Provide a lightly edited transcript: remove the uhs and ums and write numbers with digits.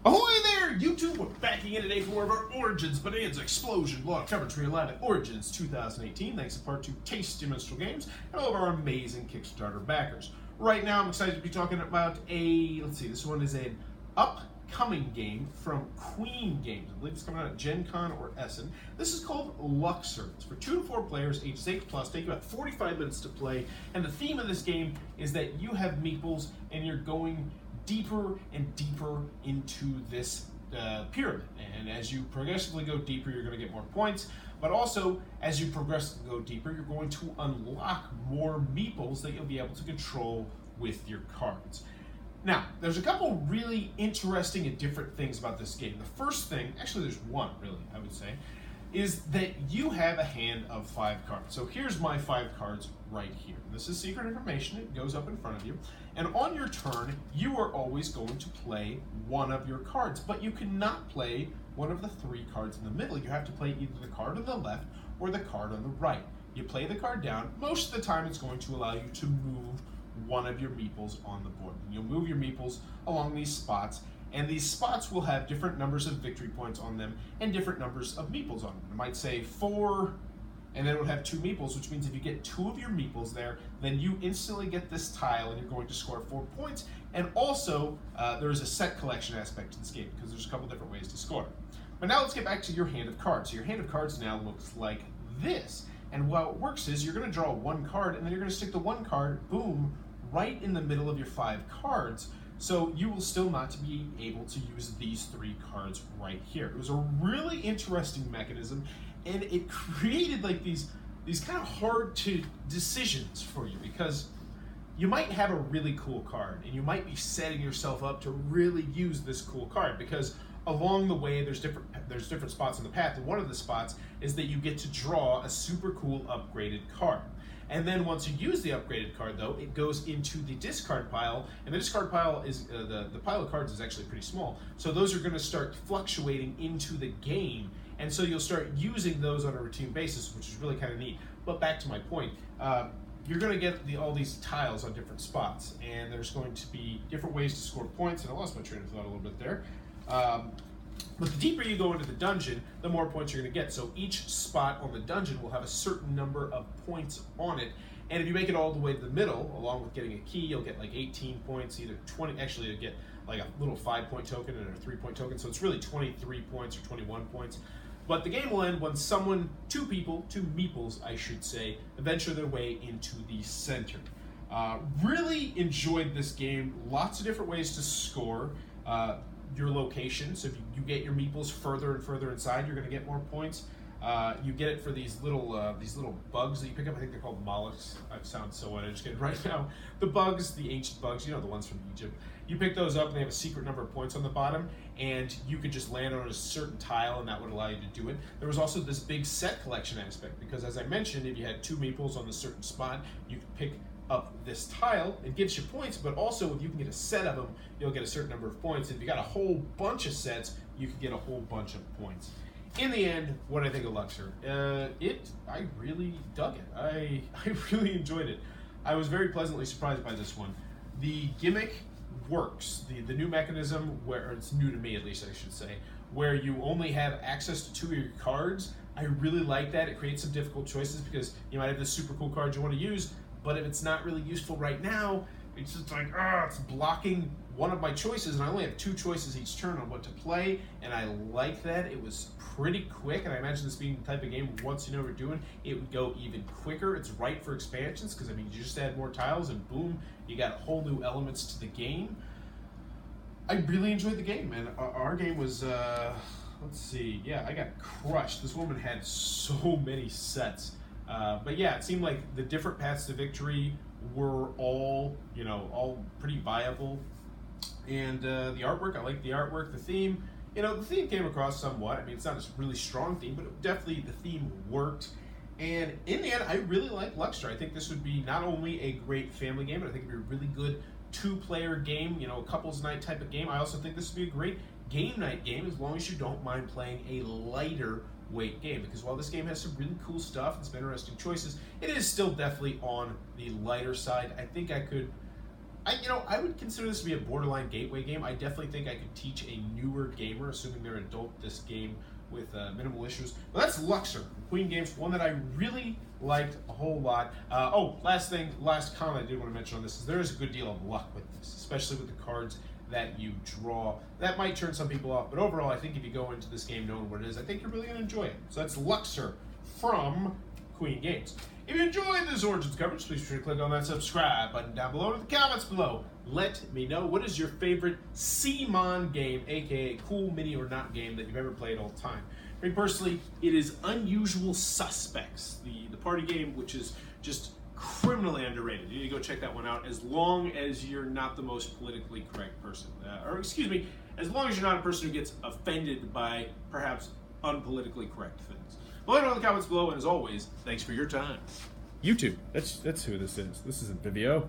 Ahoy there, YouTube! We're back again today for more of our Origins Bonanza Explosion Block coverage relive at Origins 2018, thanks in part to Tasty Minstrel Games and all of our amazing Kickstarter backers. Right now, I'm excited to be talking about this one is an upcoming game from Queen Games. I believe it's coming out at Gen Con or Essen. This is called Luxor. It's for 2 to 4 players, ages 8 plus, take about 45 minutes to play, and the theme of this game is that you have meeples and you're going deeper and deeper into this pyramid. And as you progressively go deeper, you're going to get more points. But also, as you progressively go deeper, you're going to unlock more meeples that you'll be able to control with your cards. Now, there's a couple really interesting and different things about this game. The first thing, actually there's one really, I would say, is that you have a hand of 5 cards. So here's my 5 cards right here. This is secret information. It goes up in front of you. And on your turn, you are always going to play one of your cards, but you cannot play one of the 3 cards in the middle. You have to play either the card on the left or the card on the right. You play the card down. Most of the time, it's going to allow you to move one of your meeples on the board. And you'll move your meeples along these spots, and these spots will have different numbers of victory points on them and different numbers of meeples on them. It might say 4, and then it would have 2 meeples, which means if you get 2 of your meeples there, then you instantly get this tile and you're going to score 4 points. And also, there is a set collection aspect to this game because there's a couple different ways to score. But now let's get back to your hand of cards. So your hand of cards now looks like this. And how it works is you're going to draw 1 card, and then you're going to stick the 1 card, boom, right in the middle of your 5 cards. So you will still not be able to use these 3 cards right here. It was a really interesting mechanism, and it created like these kind of hard to decisions for you, because you might have a really cool card and you might be setting yourself up to really use this cool card, because along the way there's different spots on the path, and one of the spots is that you get to draw a super cool upgraded card. And then once you use the upgraded card, though, it goes into the discard pile, and the discard pile is, the pile of cards is actually pretty small, so those are going to start fluctuating into the game, and so you'll start using those on a routine basis, which is really kind of neat. But back to my point, you're going to get all these tiles on different spots, and there's going to be different ways to score points, and I lost my train of thought a little bit there. But the deeper you go into the dungeon, the more points you're going to get. So each spot on the dungeon will have a certain number of points on it. And if you make it all the way to the middle, along with getting a key, you'll get like 18 points, either 20, actually you'll get like a little 5-point token and a 3-point token. So it's really 23 points or 21 points. But the game will end when two meeples, I should say, venture their way into the center. Really enjoyed this game. Lots of different ways to score. Your location, so if you get your meeples further and further inside, you're going to get more points. You get it for these little bugs that you pick up. I think they're called mollusks. I sound so uneducated right now. The bugs, the ancient bugs, you know, the ones from Egypt. You pick those up and they have a secret number of points on the bottom, and you could just land on a certain tile and that would allow you to do it. There was also this big set collection aspect, because as I mentioned, if you had 2 meeples on a certain spot, you could pick up this tile. It gives you points, but also if you can get a set of them, you'll get a certain number of points. If you got a whole bunch of sets, you can get a whole bunch of points. In the end, what I think of Luxor, I really dug it. I really enjoyed it. I was very pleasantly surprised by this one. The gimmick works. The new mechanism, where it's new to me at least, I should say, where you only have access to 2 of your cards, I really like that. It creates some difficult choices, because you might have this super cool card you want to use, but if it's not really useful right now, it's just like, it's blocking one of my choices, and I only have 2 choices each turn on what to play, and I like that. It was pretty quick, and I imagine this being the type of game, once you know what you're doing, it would go even quicker. It's right for expansions, because I mean, you just add more tiles, and boom, you got whole new elements to the game. I really enjoyed the game, and our game was, let's see, yeah, I got crushed. This woman had so many sets. But yeah, it seemed like the different paths to victory were all pretty viable. And the artwork, I like the artwork. The theme, the theme came across somewhat. I mean, it's not a really strong theme, but definitely the theme worked. And in the end, I really like Luxor. I think this would be not only a great family game, but I think it'd be a really good 2-player game, a couples night type of game. I also think this would be a great game night game, as long as you don't mind playing a lighter weight game, because while this game has some really cool stuff and some interesting choices, it is still definitely on the lighter side. I think I could I would consider this to be a borderline gateway game. I definitely think I could teach a newer gamer, assuming they're adult, this game with minimal issues. But that's Luxor, Queen Games, one that I really liked a whole lot. Last comment I did want to mention on this is there is a good deal of luck with this, especially with the cards that you draw. That might turn some people off, but overall, I think if you go into this game knowing what it is, I think you're really going to enjoy it. So that's Luxor from Queen Games. If you enjoyed this Origins coverage, please be sure to click on that subscribe button down below in the comments below. Let me know, what is your favorite CMON game, aka cool mini or not game, that you've ever played all the time. For me personally, it is Unusual Suspects, the party game, which is just criminally underrated. You need to go check that one out, as long as you're not the most politically correct person. As long as you're not a person who gets offended by perhaps unpolitically correct things. Let me know in the comments below, and as always, thanks for your time. YouTube. That's who this is. This isn't Vivio.